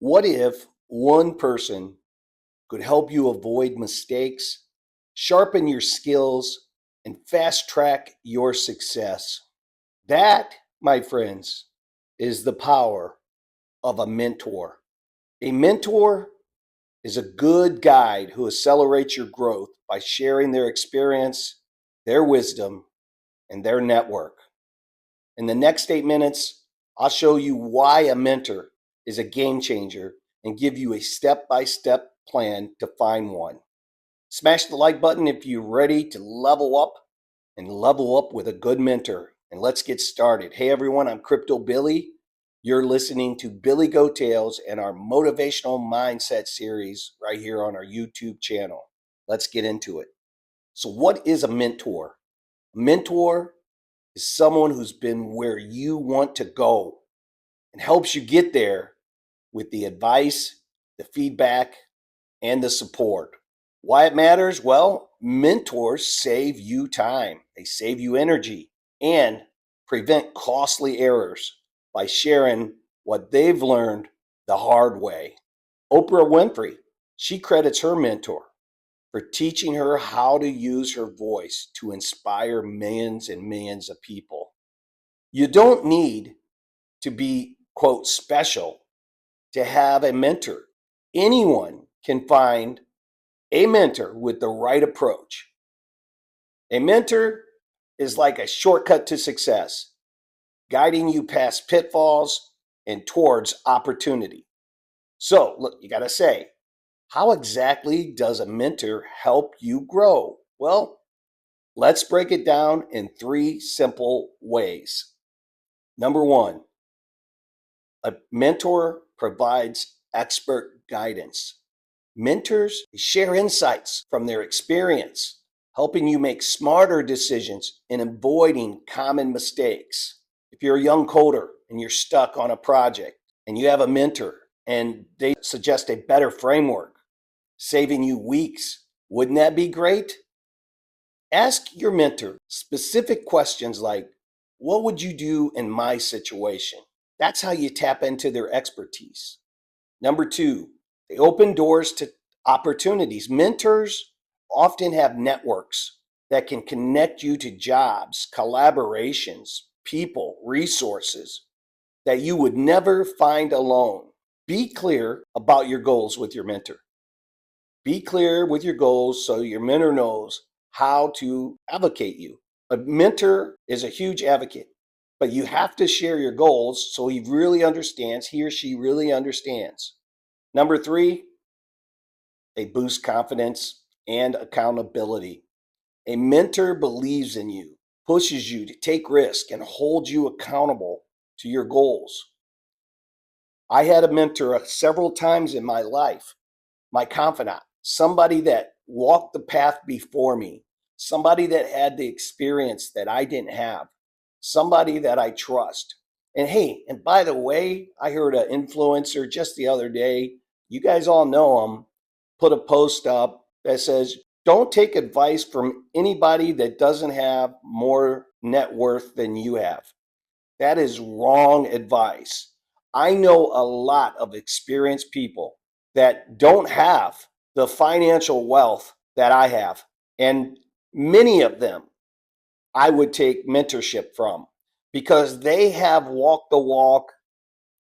What if one person could help you avoid mistakes, sharpen your skills, and fast track your success? That, my friends, is the power of a mentor. A mentor is a good guide who accelerates your growth by sharing their experience, their wisdom, and their network. In the next 8 minutes, I'll show you why a mentor is a game changer and give you a step by step plan to find one. Smash the like button if you're ready to level up and level up with a good mentor. And let's get started. Hey everyone, I'm Crypto Billy. You're listening to Billy Go Tales and our Motivational Mindset Series right here on our YouTube channel. Let's get into it. So, what is a mentor? A mentor is someone who's been where you want to go and helps you get there with the advice, the feedback, and the support. Why it matters? Well, mentors save you time, they save you energy, and prevent costly errors by sharing what they've learned the hard way. Oprah Winfrey, she credits her mentor for teaching her how to use her voice to inspire millions and millions of people. You don't need to be, quote, special to have a mentor. Anyone can find a mentor with the right approach. A mentor is like a shortcut to success, guiding you past pitfalls and towards opportunity. So, look, you got to say, how exactly does a mentor help you grow? Well, let's break it down in 3 simple ways. Number one, a mentor provides expert guidance. Mentors share insights from their experience, helping you make smarter decisions and avoiding common mistakes. If you're a young coder and you're stuck on a project and you have a mentor and they suggest a better framework, saving you weeks, wouldn't that be great? Ask your mentor specific questions like, what would you do in my situation? That's how you tap into their expertise. Number two, they open doors to opportunities. Mentors often have networks that can connect you to jobs, collaborations, people, resources that you would never find alone. Be clear about your goals with your mentor. Be clear with your goals so your mentor knows how to advocate you. A mentor is a huge advocate, but you have to share your goals so he or she really understands. Number three, they boost confidence and accountability. A mentor believes in you, pushes you to take risk, and holds you accountable to your goals. I had a mentor several times in my life, my confidant, somebody that walked the path before me, somebody that had the experience that I didn't have, somebody that I trust. And hey, and by the way, I heard an influencer just the other day, you guys all know him, put a post up that says, don't take advice from anybody that doesn't have more net worth than you have. That is wrong advice. I know a lot of experienced people that don't have the financial wealth that I have. And many of them I would take mentorship from because they have walked the walk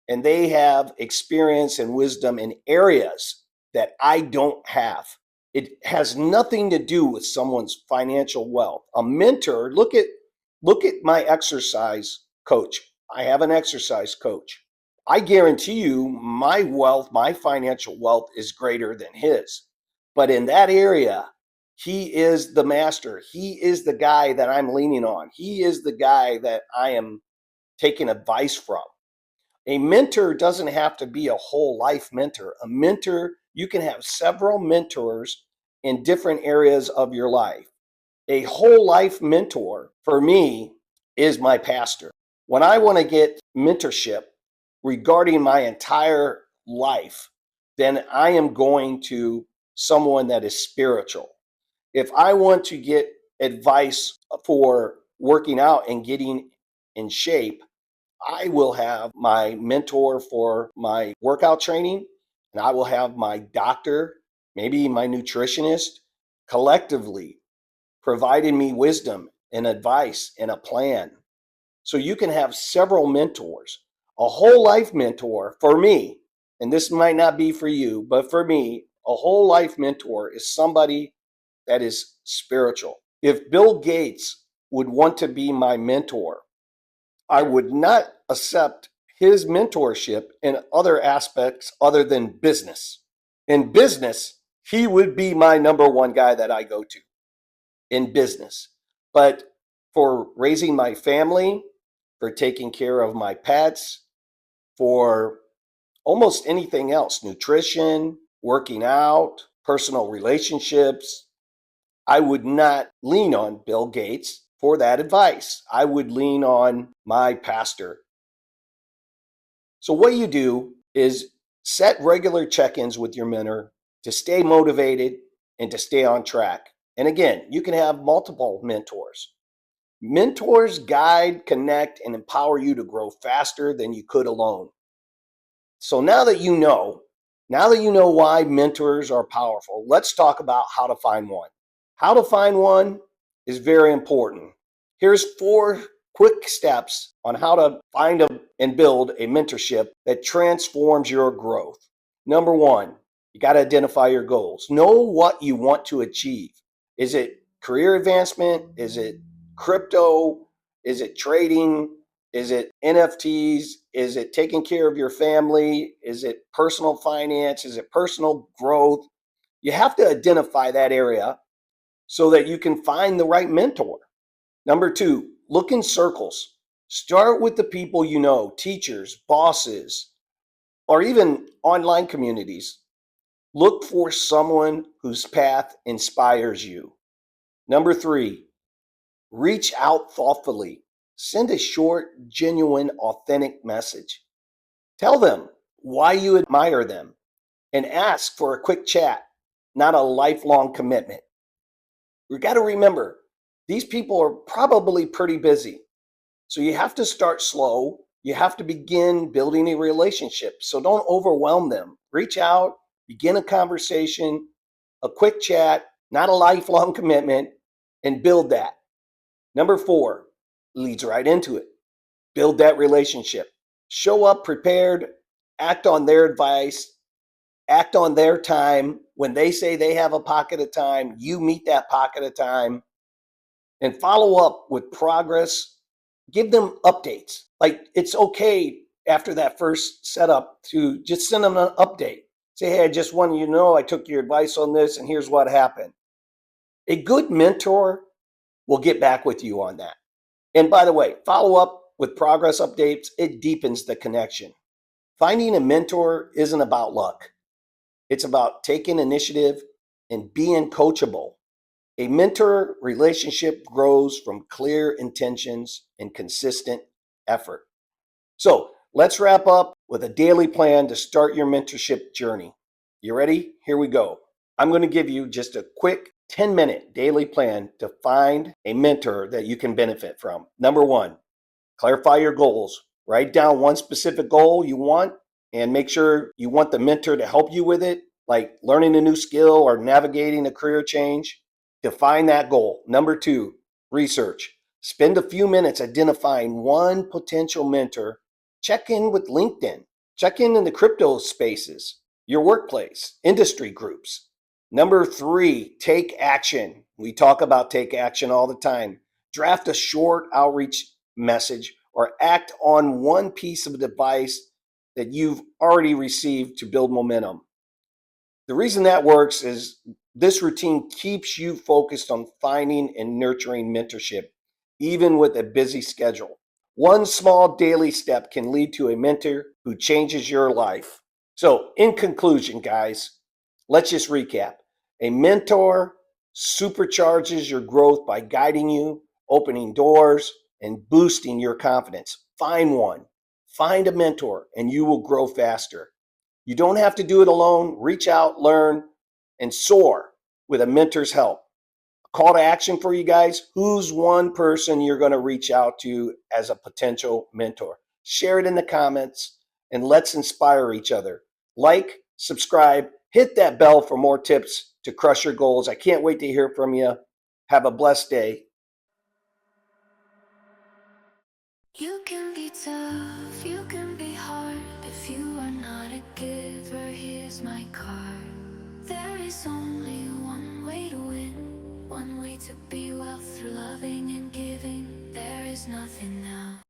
and they have experience and wisdom in areas that I don't have. It has nothing to do with someone's financial wealth. A mentor, look at my exercise coach. I have an exercise coach. I guarantee you my wealth, my financial wealth is greater than his. But in that area, he is the master. He is the guy that I'm leaning on. He is the guy that I am taking advice from. A mentor doesn't have to be a whole life mentor. A mentor, you can have several mentors in different areas of your life. A whole life mentor for me is my pastor. When I want to get mentorship regarding my entire life, then I am going to someone that is spiritual. If I want to get advice for working out and getting in shape, I will have my mentor for my workout training, and I will have my doctor, maybe my nutritionist, collectively providing me wisdom and advice and a plan. So you can have several mentors, a whole life mentor for me. And this might not be for you, but for me, a whole life mentor is somebody that is spiritual. If Bill Gates would want to be my mentor, I would not accept his mentorship in other aspects other than business. In business, he would be my number one guy that I go to in business. But for raising my family, for taking care of my pets, for almost anything else, nutrition, working out, personal relationships, I would not lean on Bill Gates for that advice. I would lean on my pastor. So, what you do is set regular check ins with your mentor to stay motivated and to stay on track. And again, you can have multiple mentors. Mentors guide, connect, and empower you to grow faster than you could alone. So now that you know why mentors are powerful, let's talk about how to find one. How to find one is very important. Here's 4 quick steps on how to find and build a mentorship that transforms your growth. Number 1, you got to identify your goals. Know what you want to achieve. Is it career advancement? Is it crypto? Is it trading? Is it NFTs? Is it taking care of your family? Is it personal finance? Is it personal growth? You have to identify that area so that you can find the right mentor. Number 2, look in circles. Start with the people you know, teachers, bosses, or even online communities. Look for someone whose path inspires you. Number 3, reach out thoughtfully. Send a short, genuine, authentic message. Tell them why you admire them and ask for a quick chat, not a lifelong commitment. We got to remember, these people are probably pretty busy. So you have to start slow. You have to begin building a relationship. So don't overwhelm them. Reach out, begin a conversation, a quick chat, not a lifelong commitment, and build that. Number 4 leads right into it. Build that relationship. Show up prepared, act on their advice, act on their time. When they say they have a pocket of time, you meet that pocket of time and follow up with progress. Give them updates. Like, it's okay after that first setup to just send them an update. Say, hey, I just wanted you to know I took your advice on this and here's what happened. A good mentor will get back with you on that. And by the way, follow up with progress updates. It deepens the connection. Finding a mentor isn't about luck. It's about taking initiative and being coachable. A mentor relationship grows from clear intentions and consistent effort. So let's wrap up with a daily plan to start your mentorship journey. You ready? Here we go. I'm going to give you just a quick 10-minute daily plan to find a mentor that you can benefit from. Number 1, clarify your goals. Write down one specific goal you want and make sure you want the mentor to help you with it, like learning a new skill or navigating a career change. Define that goal. Number 2, research. Spend a few minutes identifying one potential mentor. Check in with LinkedIn. Check in the crypto spaces, your workplace, industry groups. Number 3, take action. We talk about take action all the time. Draft a short outreach message or act on one piece of advice that you've already received to build momentum. The reason that works is this routine keeps you focused on finding and nurturing mentorship, even with a busy schedule. One small daily step can lead to a mentor who changes your life. So, in conclusion, guys, let's just recap. A mentor supercharges your growth by guiding you, opening doors, and boosting your confidence. Find one, find a mentor, and you will grow faster. You don't have to do it alone. Reach out, learn, and soar with a mentor's help. Call to action for you guys. Who's one person you're going to reach out to as a potential mentor? share it in the comments, and let's inspire each other. Like, subscribe, hit that bell for more tips to crush your goals. I can't wait to hear from you. Have a blessed day. You can be tough, you can be hard. If you are not a giver, here's my card. There is only one way to win, one way to be well through loving and giving. There is nothing now